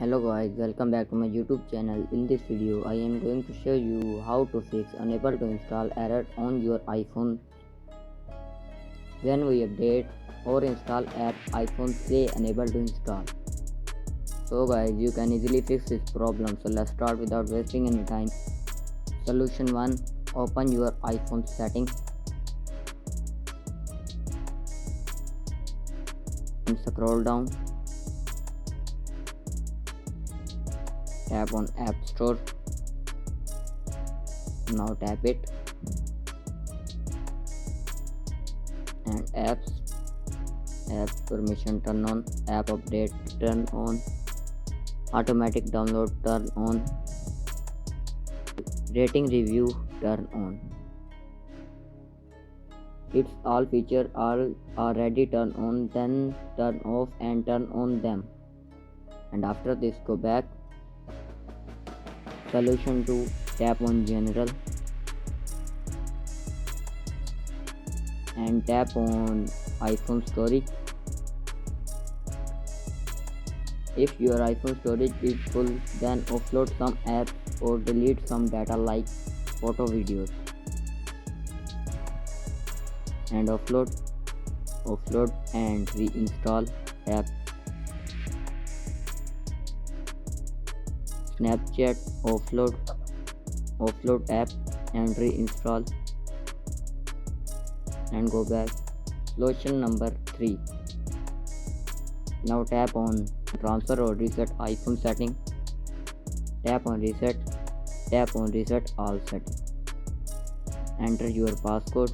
Hello guys, welcome back to my YouTube channel. In this video, I am going to show you how to fix unable to install error on your iPhone. When we update or install app, iPhone say unable to install. So guys, you can easily fix this problem. So let's start without wasting any time. Solution 1. Open your iPhone setting and scroll down. Tap on App Store. Now tap it and apps permission turn on, app update turn on, automatic download turn on, rating review turn on. It's all feature are already turn on, then turn off and turn on them. And after this, go back. Solution 2. Tap on General and tap on iPhone storage. If your iPhone storage is full, then offload some apps or delete some data like photo, videos, and offload and reinstall app. Snapchat, offload app and reinstall and go back. Solution number 3. Now tap on transfer or reset iPhone setting. Tap on reset all settings. Enter your passcode.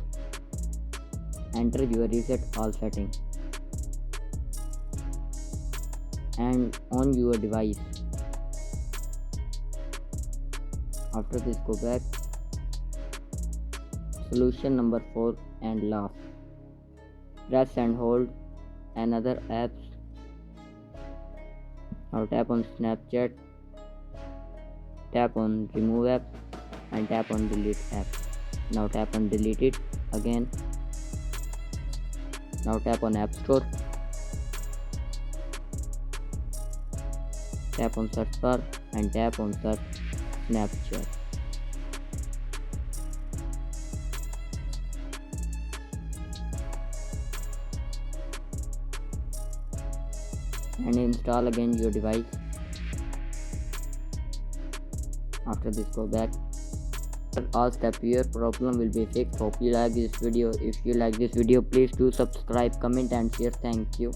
Enter your reset all setting and on your device. After this, go back. Solution number 4 and last. Press and hold another apps. Now tap on Snapchat, tap on remove app and tap on delete app. Now tap on delete it again. Now tap on App Store. Tap on search bar and tap on search Snapchat. And install again your device. After this, go back. All step your problem will be fixed. Hope you like this video. If you like this video, please do subscribe, comment and share. Thank you.